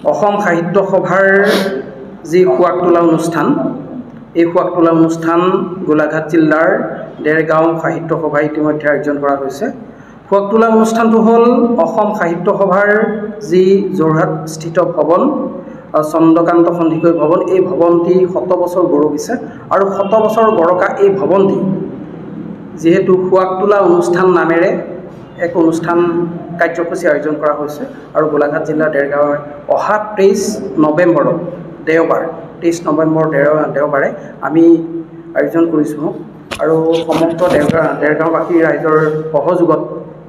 অসম সাহিত্য সভাৰ যি সুৱাগ তোলা অনুষ্ঠান, এই সুৱাগ তোলা অনুষ্ঠান গোলাঘাট জিলাৰ দেৰগাঁও সাহিত্য সভাই ইতিমধ্যে আয়োজন কৰা হৈছে। সুৱাগ তোলা অনুষ্ঠানটো হ'ল অসম সাহিত্য সভাৰ যি যোৰহাট স্থিত ভৱন, চন্দ্ৰকান্ত সন্দিকৈ ভৱন, এই ভৱনটি 100 বছৰ গৌৰৱিছে আৰু 100 বছৰ গৰকা এই ভৱনটি যিহেতু সুৱাগ তোলা অনুষ্ঠান নামেৰে এক অনুষ্ঠান কাৰ্যসূচী আয়োজন কৰা হৈছে আৰু গোলাঘাট জিলাৰ দেৰগাঁৱৰ অহা 23 নৱেম্বৰত দেওবাৰ 23 নৱেম্বৰ দেওবাৰে আমি আয়োজন কৰিছোঁ আৰু সমগ্ৰ দেৰগাঁওবাসী ৰাইজৰ সহযোগত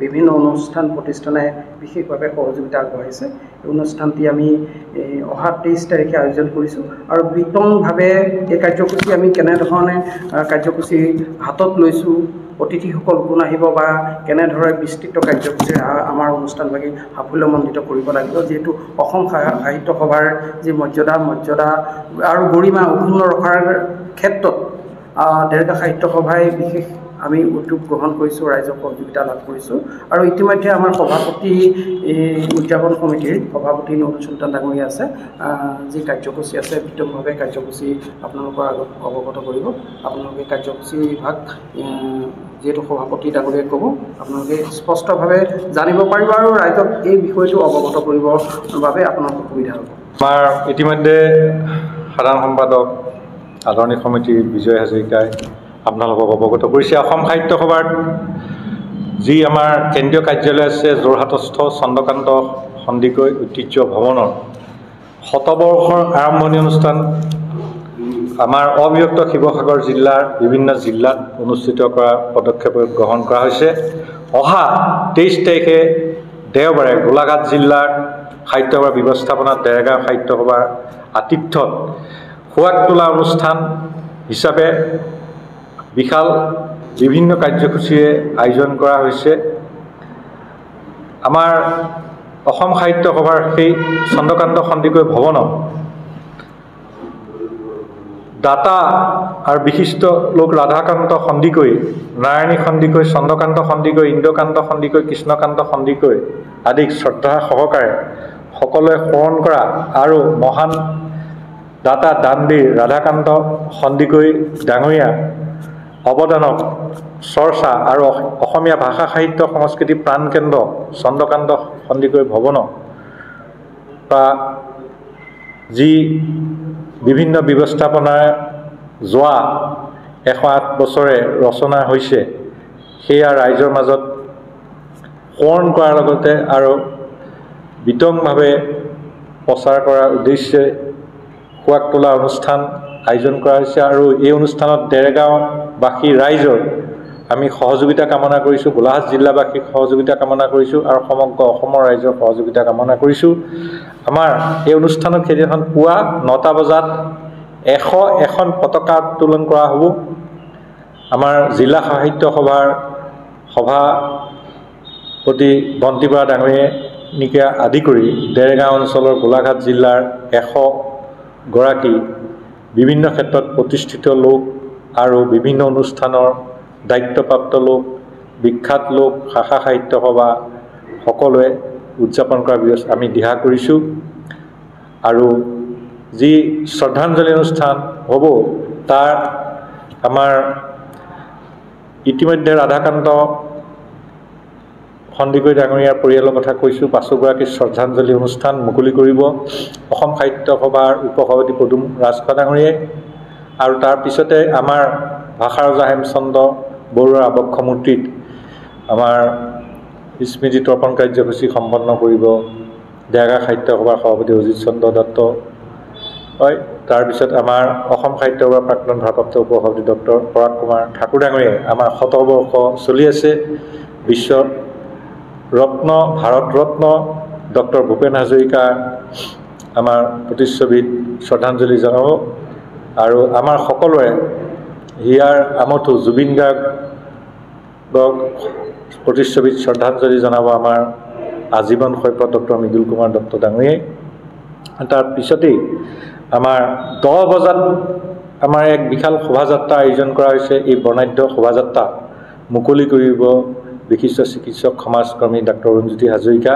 বিভিন্ন অনুষ্ঠান প্ৰতিষ্ঠানে বিশেষভাৱে সহযোগিতা আগবঢ়াইছে। এই অনুষ্ঠানটি আমি অহা 23 তাৰিখে আয়োজন কৰিছোঁ আৰু বিতংভাৱে এই কাৰ্যসূচী আমি কেনেধৰণে কাৰ্যসূচী হাতত লৈছোঁ, অতিথিসকল কোন আহিব বা কেনেদৰে বিস্তৃত কাৰ্যসূচী আমাৰ অনুষ্ঠানভাগী সাফল্যমণ্ডিত কৰিব লাগিব। যিহেতু অসম সাহিত্য সভাৰ যি মৰ্যাদা আৰু গৰিমা অক্ষুণ্ণ ৰখাৰ ক্ষেত্ৰত দেৰগাঁও সাহিত্য সভাই বিশেষ আমি উদ্যোগ গ্ৰহণ কৰিছোঁ, ৰাইজৰ সহযোগিতা লাভ কৰিছোঁ আৰু ইতিমধ্যে আমাৰ সভাপতি উদযাপন কমিটিৰ সভাপতি নুৰুল চুলতান ডাঙৰীয়া আছে, যি কাৰ্যসূচী আছে বিতংভাৱে কাৰ্যসূচী আপোনালোকৰ আগত অৱগত কৰিব। আপোনালোকে কাৰ্যসূচী ভাগ যিহেতু সভাপতি ডাঙৰীয়াই ক'ব, আপোনালোকে স্পষ্টভাৱে জানিব পাৰিব আৰু ৰাইজক এই বিষয়টো অৱগত কৰিবৰ বাবে আপোনালোকৰ সুবিধা হ'ব। আমাৰ ইতিমধ্যে সাধাৰণ সম্পাদক আদৰণি সমিতিৰ বিজয় হাজৰিকাই আপোনালোকক অৱগত কৰিছে। অসম সাহিত্য সভাৰ যি আমাৰ কেন্দ্ৰীয় কাৰ্যালয় আছে যোৰহাটস্থ চন্দ্ৰকান্ত সন্দিকৈ ঐতিহ্য ভৱনৰ 100 বৰ্ষৰ আৰম্ভণি অনুষ্ঠান আমাৰ অবিভক্ত শিৱসাগৰ জিলাৰ বিভিন্ন জিলাত অনুষ্ঠিত কৰা পদক্ষেপ গ্ৰহণ কৰা হৈছে। অহা 23 তাৰিখে দেওবাৰে গোলাঘাট জিলাৰ সাহিত্য সভাৰ ব্যৱস্থাপনাত দেৰগাঁও সাহিত্য সভাৰ আতিথ্যত সুৱাগ তোলা অনুষ্ঠান হিচাপে বিশাল বিভিন্ন কাৰ্যসূচীৰে আয়োজন কৰা হৈছে। আমাৰ অসম সাহিত্য সভাৰ সেই চন্দ্ৰকান্ত সন্দিকৈ ভৱনত দাতা আৰু বিশিষ্ট লোক ৰাধাকান্ত সন্দিকৈ, নাৰায়ণী সন্দিকৈ, চন্দ্ৰকান্ত সন্দিকৈ, ইন্দ্ৰকান্ত সন্দিকৈ, কৃষ্ণকান্ত সন্দিকৈ আদিক শ্ৰদ্ধা সহকাৰে সকলোৱে স্মৰণ কৰা আৰু মহান দাতা দানবীৰ ৰাধাকান্ত সন্দিকৈ ডাঙৰীয়া অৱদানক চৰ্চা আৰু অসমীয়া ভাষা সাহিত্য সংস্কৃতি প্ৰাণকেন্দ্ৰ চন্দ্ৰকান্ত সন্দিকৈ ভৱনৰ পৰা যি বিভিন্ন ব্যৱস্থাপনাৰ যোৱা 108 বছৰে ৰচনা হৈছে, সেয়া ৰাইজৰ মাজত সোঁৱৰণ কৰাৰ লগতে আৰু বিতংভাৱে প্ৰচাৰ কৰাৰ উদ্দেশ্যে সুৱাগ তোলা অনুষ্ঠান আয়োজন কৰা হৈছে আৰু এই অনুষ্ঠানত দেৰগাঁওবাসী ৰাইজৰ আমি সহযোগিতা কামনা কৰিছোঁ, গোলাঘাট জিলাবাসীৰ সহযোগিতা কামনা কৰিছোঁ আৰু সমগ্ৰ অসমৰ ৰাইজৰ সহযোগিতা কামনা কৰিছোঁ। আমাৰ এই অনুষ্ঠানত সেইদিনাখন পুৱা 9টা বজাত 101খন পতাকা উত্তোলন কৰা হ'ব। আমাৰ জিলা সাহিত্য সভাৰ সভাপতি বন্তি বৰা ডাঙৰীয়াকে আদি কৰি দেৰগাঁও অঞ্চলৰ গোলাঘাট জিলাৰ 100 গৰাকী বিভিন্ন ক্ষেত্ৰত প্ৰতিষ্ঠিত লোক আৰু বিভিন্ন অনুষ্ঠানৰ দায়িত্বপ্ৰাপ্ত লোক, বিখ্যাত লোক, শাখা সাহিত্য সভা সকলোৱে উদযাপন কৰাৰ ব্যৱস্থা আমি দিহা কৰিছোঁ আৰু যি শ্ৰদ্ধাঞ্জলি অনুষ্ঠান হ'ব তাৰ আমাৰ ইতিমধ্যে ৰাধাকান্ত সন্দিকৈ ডাঙৰীয়াৰ পৰিয়ালৰ কথা কৈছোঁ। 5গৰাকী শ্ৰদ্ধাঞ্জলি অনুষ্ঠান মুকলি কৰিব অসম সাহিত্য সভাৰ উপসভাপতি পদুম ৰাজখোৱা ডাঙৰীয়াই আৰু তাৰ পিছতে আমাৰ ভাষা ৰজা হেমচন্দ্ৰ বৰুৱাৰ আবক্ষ মূৰ্তিত আমাৰ স্মৃতি তৰ্পণ কাৰ্যসূচী সম্পন্ন কৰিব দেৰগাঁও সাহিত্য সভাৰ সভাপতি অজিত চন্দ্ৰ দত্ত হয়। তাৰপিছত আমাৰ অসম সাহিত্য সভাৰ প্ৰাক্তন ভাৰপ্ৰাপ্ত উপসভাপতি ডক্টৰ পৰাগ কুমাৰ ঠাকুৰ ডাঙৰীয়াই আমাৰ 100 বৰ্ষ চলি আছে বিশ্ব ৰত্ন ভাৰত ৰত্ন ডক্টৰ ভূপেন হাজৰিকা আমাৰ প্ৰতিচ্ছবিত শ্ৰদ্ধাঞ্জলি জনাব আৰু আমাৰ সকলোৰে হিয়াৰ আমঠু জুবিন গাৰ্গক প্ৰতিচ্ছবিত শ্ৰদ্ধাঞ্জলি জনাব আমাৰ আজীৱন সৈপত ডক্টৰ মৃদুল কুমাৰ দত্ত ডাঙৰীয়াই। তাৰ পিছতেই আমাৰ 10 বজাত আমাৰ এক বিশাল শোভাযাত্ৰা আয়োজন কৰা হৈছে। এই বৰ্ণাঢ্য শোভাযাত্ৰা মুকলি কৰিব বিশিষ্ট চিকিৎসক সমাজকৰ্মী ডাক্তৰ অৰুণজ্যোতি হাজৰিকা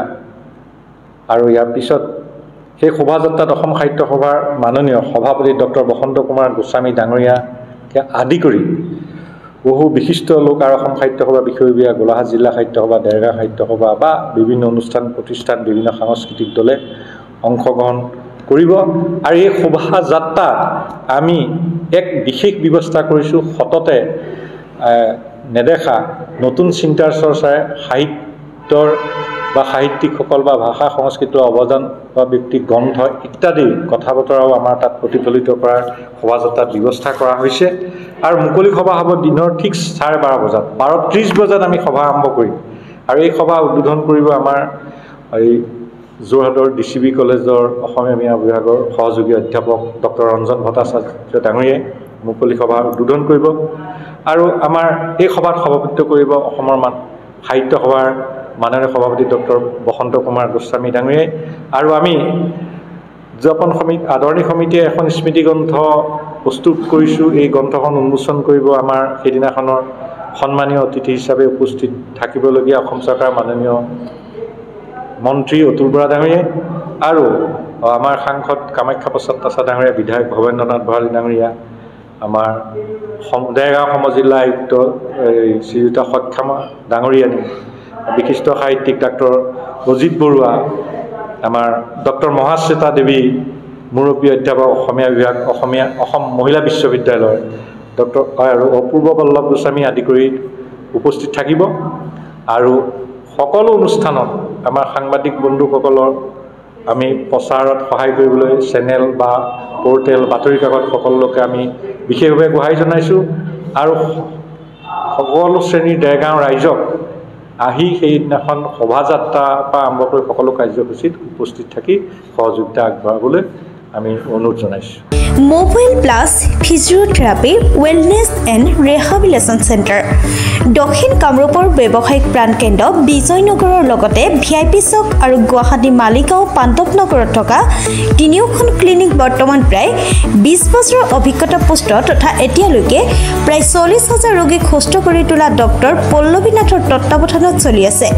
আৰু ইয়াৰ পিছত সেই শোভাযাত্ৰাত অসম সাহিত্য সভাৰ মাননীয় সভাপতি ডক্টৰ বসন্ত কুমাৰ গোস্বামী ডাঙৰীয়াকে আদি কৰি বহু বিশিষ্ট লোক আৰু অসম সাহিত্য সভা বিষয়ববীয়া, গোলাঘাট জিলা সাহিত্য সভা, দেৰগাঁও সাহিত্য সভা বা বিভিন্ন অনুষ্ঠান প্ৰতিষ্ঠান, বিভিন্ন সাংস্কৃতিক দলে অংশগ্ৰহণ কৰিব। আৰু এই শোভাযাত্ৰাত আমি এক বিশেষ ব্যৱস্থা কৰিছোঁ, সততে নেদেখা নতুন চিন্তাৰ চৰ্চাৰে সাহিত্যৰ বা সাহিত্যিকসকল বা ভাষা সংস্কৃতিৰ অৱদান বা ব্যক্তি গ্ৰন্থ ইত্যাদি কথা বতৰাও আমাৰ তাত প্ৰতিফলিত কৰাৰ শোভাযাত্ৰাত ব্যৱস্থা কৰা হৈছে। আৰু মুকলি সভা হ'ব দিনৰ ঠিক 12:30 বজাত, 12:30 বজাত আমি সভা আৰম্ভ কৰিম। আৰু এই সভা উদ্বোধন কৰিব আমাৰ এই যোৰহাটৰ DCB কলেজৰ অসমীয়া মিডিয়াম বিভাগৰ সহযোগী অধ্যাপক ডক্টৰ ৰঞ্জন ভট্টাচাৰ্য ডাঙৰীয়াই মুকলি সভা উদ্বোধন কৰিব। আৰু আমাৰ এই সভাত সভাপতিত্ব কৰিব অসমৰ সাহিত্য সভাৰ মাননীয় সভাপতি ডক্টৰ বসন্ত কুমাৰ গোস্বামী ডাঙৰীয়াই। আৰু আমি উদযাপন আদৰণি সমিতিয়ে এখন স্মৃতি গ্ৰন্থ প্ৰস্তুত কৰিছোঁ। এই গ্ৰন্থখন উন্মোচন কৰিব আমাৰ সেইদিনাখনৰ সন্মানীয় অতিথি হিচাপে উপস্থিত থাকিবলগীয়া অসম চৰকাৰৰ মাননীয় মন্ত্ৰী অতুল বৰা ডাঙৰীয়াই আৰু আমাৰ সাংসদ কামাখ্যা প্ৰসাদ তাছা ডাঙৰীয়া, বিধায়ক ভৱেন্দ্ৰনাথ ভৰালী ডাঙৰীয়া, আমাৰ দেৰগাঁও সমজিলা আয়ুক্ত শ্ৰীযুতা সক্ষমা ডাঙৰীয়ানী, বিশিষ্ট সাহিত্যিক ডাক্তৰ অজিত বৰুৱা, আমাৰ ডক্টৰ মহাশ্বেতা দেৱী মুৰব্বী অধ্যাপক অসমীয়া বিভাগ, অসম মহিলা বিশ্ববিদ্যালয়ৰ ডক্টৰ আৰু অপূৰ্ব বল্লভ গোস্বামী আদি কৰি উপস্থিত থাকিব। আৰু সকলো অনুষ্ঠানত আমাৰ সাংবাদিক বন্ধুসকলৰ আমি প্ৰচাৰত সহায় কৰিবলৈ চেনেল বা পৰ্টেল, বাতৰি কাকত সকলোকে আমি বিশেষভাৱে গোহাৰি জনাইছোঁ। আৰু সকলো শ্ৰেণীৰ দেৰগাঁও ৰাইজক আহি সেইদিনাখন শোভাযাত্ৰাৰ পৰা আৰম্ভ কৰি সকলো কাৰ্যসূচীত উপস্থিত থাকি সহযোগিতা আগবঢ়াবলৈ আমি অনুৰোধ জনাইছোঁ। Mobile plus physiotherapy wellness and rehabilitation centre দক্ষিণ কামৰূপৰ ব্যৱসায়িক প্ৰাণকেন্দ্ৰ বিজয়নগৰৰ লগতে VIP চক আৰু গুৱাহাটী মালিগাঁও পাণ্ডৱনগৰত থকা তিনিওখন ক্লিনিক বৰ্তমান প্ৰায় 20 বছৰৰ অভিজ্ঞতা পুষ্ট তথা এতিয়ালৈকে প্ৰায় 40,000 ৰোগীক সুস্থ কৰি তোলা ডক্টৰ পল্লৱী নাথৰ তত্ত্বাৱধানত চলি আছে।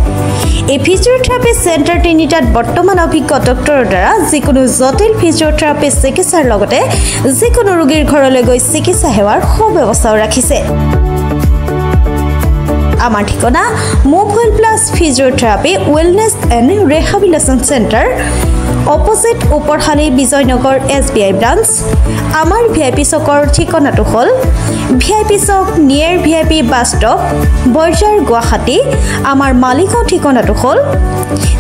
এই ফিজিঅ'থেৰাপি চেণ্টাৰ তিনিটাত বৰ্তমান অভিজ্ঞ ডক্টৰৰ দ্বাৰা যিকোনো জটিল ফিজিঅ'থেৰাপি চিকিৎসাৰ লগতে যিকোনো ৰোগীৰ ঘৰলৈ গৈ চিকিৎসা সেৱাৰ সুব্যৱস্থাও ৰাখিছে। আমাৰ ঠিকনা mobile plus physiotherapy wellness and rehabilitation centre, opposite ওপৰশালী বিজয়নগৰ SBI ব্ৰাঞ্চ। আমাৰ VIP চকৰ ঠিকনাটো হ'ল VIP Chowk near VIP bus stop, Borjhar, Guwahati. আমাৰ মালিগাঁও ঠিকনাটো হ'ল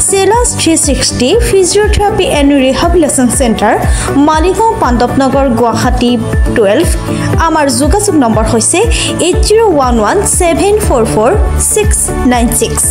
চেলাছ 360 physiotherapy and rehabilitation centre, Maligaon, Pandavnagar, Guwahati 12। আমাৰ যোগাযোগ নম্বৰ হৈছে 8011744696।